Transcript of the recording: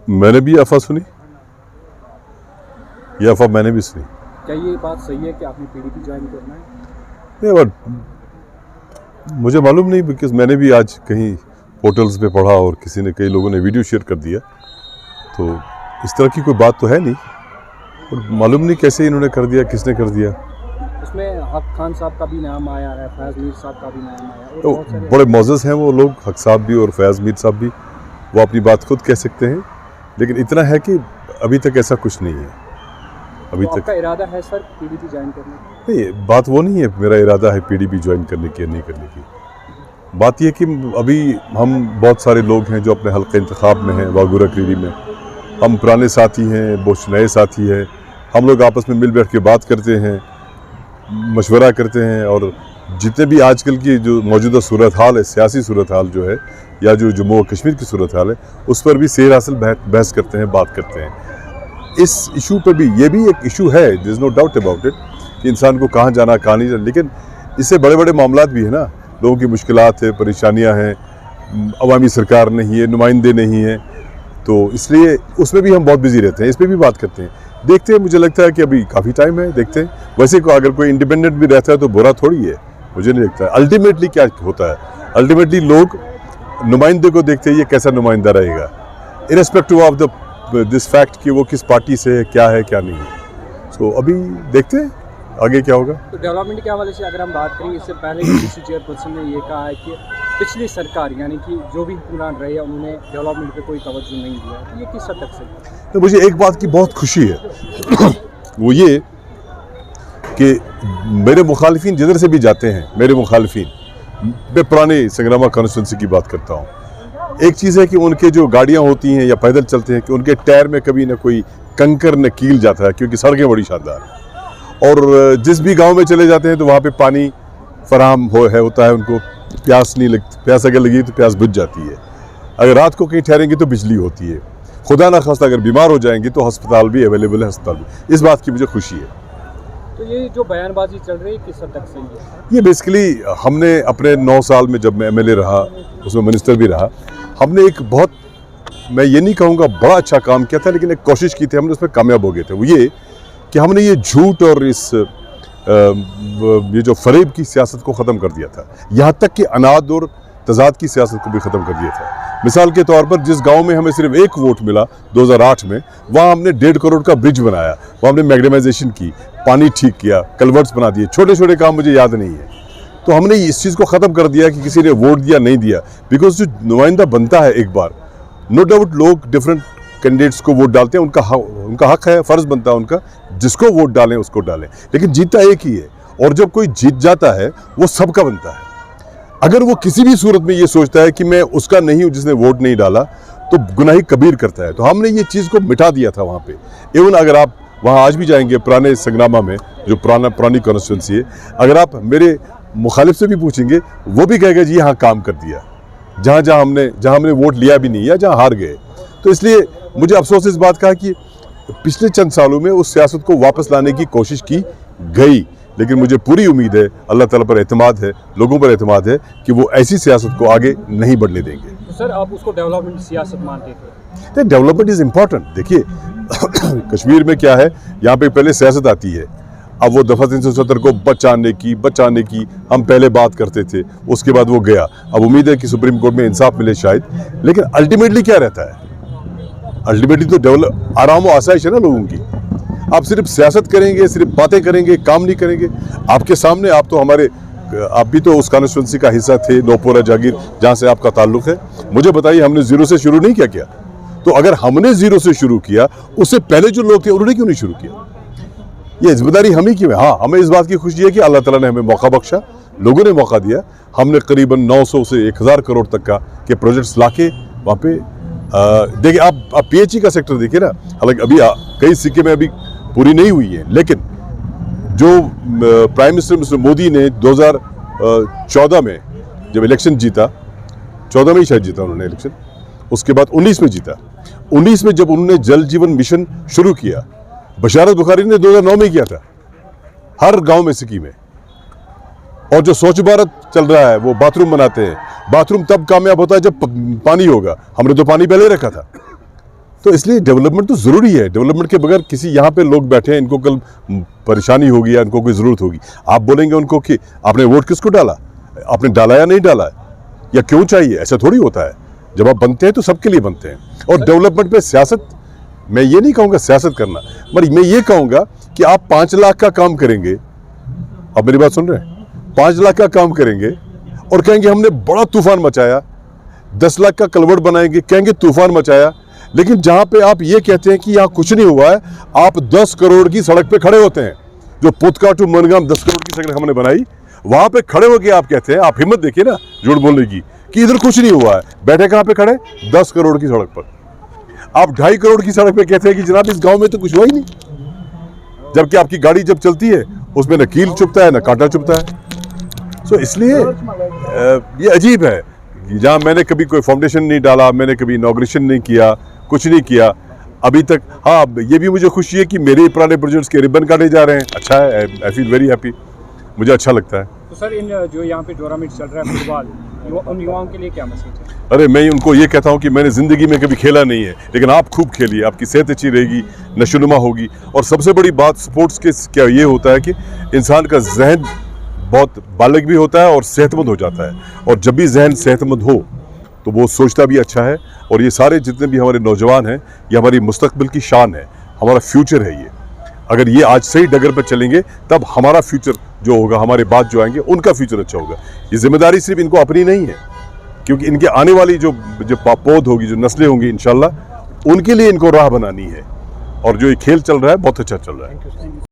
मैंने भी अफवाह सुनी, ये अफवाह मैंने भी सुनी। क्या ये बात सही है कि आपने पीडीपी ज्वाइन करना है? नहीं, बट मुझे मालूम नहीं, बिकॉज मैंने भी आज कहीं पोर्टल्स पे पढ़ा और किसी ने, कई लोगों ने वीडियो शेयर कर दिया, तो इस तरह की कोई बात तो है नहीं, और मालूम नहीं कैसे इन्होंने कर दिया, किसने कर दिया। उसमें हक खान साहब का भी नाम आया है, फैज़ मीर साहब का भी नाम आया है, तो बड़े मोअज़्ज़ज़ हैं वो लोग, हक साहब भी और फैज़ मीर साहब भी, वो अपनी बात खुद कह सकते हैं, लेकिन इतना है कि अभी तक ऐसा कुछ नहीं है। अभी तो तक आपका इरादा है सर पीडीपी ज्वाइन करने का? नहीं, बात वो नहीं है मेरा इरादा है पीडीपी ज्वाइन करने की या नहीं करने की। बात यह कि अभी हम बहुत सारे लोग हैं जो अपने हल्के इंतखाब में हैं, वागुरा क्रीरी में, हम पुराने साथी हैं, बहुत नए साथी हैं, हम लोग आपस में मिल बैठ के बात करते हैं, मशवरा करते हैं, और जितने भी आजकल की जो मौजूदा सूरत हाल है, सियासी सूरत हाल जो है, या जो जम्मू और कश्मीर की सूरत हाल है, उस पर भी सेर हासिल बहस करते हैं, बात करते हैं। इस इशू पर भी, ये भी एक इशू है, there is no doubt about it, कि इंसान को कहाँ जाना कहाँ नहीं जाना, लेकिन इससे बड़े बड़े मामलात भी है ना, लोगों की मुश्किलात है, परेशानियाँ हैं, अवामी सरकार नहीं है, नुमाइंदे नहीं हैं, तो इसलिए उसमें भी हम बहुत बिजी रहते हैं, इस पर भी बात करते हैं, देखते हैं। मुझे लगता है कि अभी काफ़ी टाइम है, देखते हैं। वैसे को अगर कोई इंडिपेंडेंट भी रहता है तो बुरा थोड़ी है, मुझे नहीं लगता है। अल्टीमेटली क्या होता है, अल्टीमेटली लोग नुमाइंदे को देखते हैं, ये कैसा नुमाइंदा रहेगा, irrespective of the this fact कि वो किस पार्टी से है, क्या नहीं है। सो अभी देखते हैं आगे क्या होगा। तो डेवलपमेंट के हवाले से अगर हम बात करेंगे, इससे पहले डीसी चेयरपर्सन ने ये कहा है कि पिछली सरकार यानी कि जो भी हुक्मरान रहे हैं उन्होंने डेवलपमेंट पे कोई तवज्जो नहीं दिया, तो ये किस हद तक सही है? तो मुझे एक बात की बहुत खुशी है वो ये कि मेरे मुखालिफिन जिधर से भी जाते हैं, मेरे मुखालिफिन, मैं पुराने संग्रामा कॉन्स्टिट्यूंसी की बात करता हूँ, एक चीज़ है कि उनके जो गाड़ियाँ होती हैं या पैदल चलते हैं कि उनके टायर में कभी ना कोई कंकर न कील जाता है, क्योंकि सड़कें बड़ी शानदार हैं, और जिस भी गांव में चले जाते हैं तो वहाँ पे पानी फराहम होता है उनको, प्यास नहीं लगती, प्यास अगर लगी तो प्यास बुझ जाती है, अगर रात को कहीं ठहरेंगे तो बिजली होती है, खुदा ना खास्ता अगर बीमार हो जाएंगे तो अस्पताल भी अवेलेबल है, अस्पताल भी। इस बात की मुझे खुशी है। तो ये जो बयानबाजी चल रही है किस हद तक सही है? ये बेसिकली हमने अपने 9 साल में, जब मैं एमएलए रहा, उसमें मिनिस्टर भी रहा, हमने एक बहुत, मैं ये नहीं कहूँगा बड़ा अच्छा काम किया था, लेकिन एक कोशिश की थी, हमने उसमें कामयाब हो गए थे। वो ये कि हमने ये झूठ और ये जो फरेब की सियासत को ख़त्म कर दिया था, यहाँ तक कि अनाद और तजाद की सियासत को भी ख़त्म कर दिया था। मिसाल के तौर पर जिस गांव में हमें सिर्फ 1 वोट मिला 2008 में, वहाँ हमने 1.5 करोड़ का ब्रिज बनाया, वहाँ हमने मैग्नेमाइजेशन की, पानी ठीक किया, कल्वर्ट्स बना दिए, छोटे छोटे काम मुझे याद नहीं है। तो हमने इस चीज़ को ख़त्म कर दिया कि किसी ने वोट दिया नहीं दिया, बिकॉज जो नुमाइंदा बनता है एक बार, नो डाउट लोग डिफरेंट कैंडिडेट्स को वोट डालते हैं, उनका हक है, फ़र्ज़ बनता है उनका, जिसको वोट डालें उसको डालें, लेकिन जीतता एक ही है, और जब कोई जीत जाता है वो सबका बनता है। अगर वो किसी भी सूरत में ये सोचता है कि मैं उसका नहीं हूँ जिसने वोट नहीं डाला, तो गुनाही कबीर करता है। तो हमने ये चीज़ को मिटा दिया था वहाँ पे। इवन अगर आप वहाँ आज भी जाएंगे पुराने संग्रामा में, जो पुरानी कॉन्स्टिट्यूंसी है, अगर आप मेरे मुखालिफ से भी पूछेंगे, वो भी कहेगा जी यहाँ काम कर दिया, जहाँ हमने वोट लिया भी नहीं या जहाँ हार गए। तो इसलिए मुझे अफसोस इस बात का है कि पिछले चंद सालों में उस सियासत को वापस लाने की कोशिश की गई, लेकिन मुझे पूरी उम्मीद है, अल्लाह ताला पर एतमाद है, लोगों पर एतमाद है कि वो ऐसी सियासत को आगे नहीं बढ़ने देंगे। तो सर आप उसको डेवलपमेंट सियासत मानते थे? तो डेवलपमेंट इज़ इम्पॉर्टेंट। देखिए कश्मीर में क्या है, यहाँ पे पहले सियासत आती है, अब वो दफ़ा 370 को बचाने की हम पहले बात करते थे, उसके बाद वो गया। अब उम्मीद है कि सुप्रीम कोर्ट में इंसाफ मिले शायद, लेकिन अल्टीमेटली क्या रहता है, अल्टीमेटली तो आराम व आसाइश है ना लोगों की। आप सिर्फ सियासत करेंगे, सिर्फ बातें करेंगे, काम नहीं करेंगे। आपके सामने, आप भी तो उस कॉन्स्टिट्यूंसी का हिस्सा थे, नौपोरा जागीर, जहाँ से आपका ताल्लुक है। मुझे बताइए, हमने ज़ीरो से शुरू नहीं किया? तो अगर हमने ज़ीरो से शुरू किया, उससे पहले जो लोग थे उन्होंने क्यों नहीं शुरू किया? ये जिम्मेदारी हम ही की है। हाँ, हमें इस बात की खुशी है कि अल्लाह ताला ने हमें मौका बख्शा, लोगों ने मौका दिया। हमने करीबन 900 से 1000 करोड़ तक के प्रोजेक्ट्स लाके वहाँ पे देखिए, आप पीएचई का सेक्टर देखिए ना, हालांकि अभी कई सिक्के में अभी पूरी नहीं हुई है, लेकिन जो प्राइम मिनिस्टर मिस्टर मोदी ने 2014 में जब इलेक्शन जीता, 14 में ही शायद जीता उन्होंने इलेक्शन, उसके बाद 19 में जीता। 19 में जब उन्होंने जल जीवन मिशन शुरू किया, बशारत बुखारी ने 2009 में किया था, हर गांव में स्कीम है। और जो स्वच्छ भारत चल रहा है, वो बाथरूम बनाते हैं, बाथरूम तब कामयाब होता है जब पानी होगा। हमने तो पानी पहले रखा था। तो इसलिए डेवलपमेंट तो ज़रूरी है। डेवलपमेंट के बगैर किसी यहाँ पे लोग बैठे हैं, इनको कल परेशानी होगी या इनको कोई ज़रूरत होगी, आप बोलेंगे उनको कि आपने वोट किसको डाला, आपने डाला या नहीं डाला या क्यों चाहिए, ऐसा थोड़ी होता है। जब आप बनते हैं तो सबके लिए बनते हैं। और डेवलपमेंट पे सियासत, मैं ये नहीं कहूँगा सियासत करना, मगर मैं ये कहूँगा कि आप 5 लाख का काम करेंगे, आप मेरी बात सुन रहे हैं, 5 लाख का काम करेंगे और कहेंगे हमने बड़ा तूफान मचाया, 10 लाख का कलवर्ट बनाएंगे, कहेंगे तूफान मचाया। लेकिन जहाँ पे आप ये कहते हैं कि यहाँ कुछ नहीं हुआ है, आप 10 करोड़ की सड़क पे खड़े होते हैं, जो पुतका टू मनगाम 10 करोड़ की सड़क हमने बनाई, वहाँ पे खड़े होकर आप कहते हैं, आप हिम्मत देखिए ना झूठ बोलने की, कि इधर कुछ नहीं हुआ है। बैठे कहाँ पे खड़े, 10 करोड़ की सड़क पर। आप 2.5 करोड़ की सड़क पे कहते हैं कि जनाब इस गांव में तो कुछ हुआ ही नहीं, जबकि आपकी गाड़ी जब चलती है उसमें न कील चुभता है न कांटा चुभता है। सो इसलिए ये अजीब है कि जहाँ मैंने कभी कोई फाउंडेशन नहीं डाला, मैंने कभी इनॉग्रेशन नहीं किया, कुछ नहीं किया अभी तक। हाँ, ये भी मुझे खुशी है कि मेरे पुराने प्रोजेक्ट्स के रिबन काटे जा रहे हैं, अच्छा है, आई फील वेरी हैप्पी, मुझे अच्छा लगता है। तो सर इन जो यहाँ पे टूर्नामेंट चल रहा है फुटबॉल, उन युवाओं के लिए क्या मैसेज है? अरे मैं उनको ये कहता हूँ कि मैंने ज़िंदगी में कभी खेला नहीं है, लेकिन आप खूब खेलिए, आपकी सेहत अच्छी रहेगी, नशोनुमा होगी। और सबसे बड़ी बात स्पोर्ट्स के क्या ये होता है कि इंसान का जहन बहुत बालग भी होता है और सेहतमंद हो जाता है। और जब भी जहन सेहतमंद हो तो वो सोचता भी अच्छा है। और ये सारे जितने भी हमारे नौजवान हैं, ये हमारी मुस्तकबिल की शान है, हमारा फ्यूचर है ये। अगर ये आज सही डगर पर चलेंगे तब हमारा फ्यूचर जो होगा, हमारे बाद जो आएंगे उनका फ्यूचर अच्छा होगा। ये जिम्मेदारी सिर्फ इनको अपनी नहीं है, क्योंकि इनके आने वाली जो पौध होगी, जो नस्लें होंगी इंशाल्लाह, उनके लिए इनको राह बनानी है। और जो ये खेल चल रहा है बहुत अच्छा चल रहा है।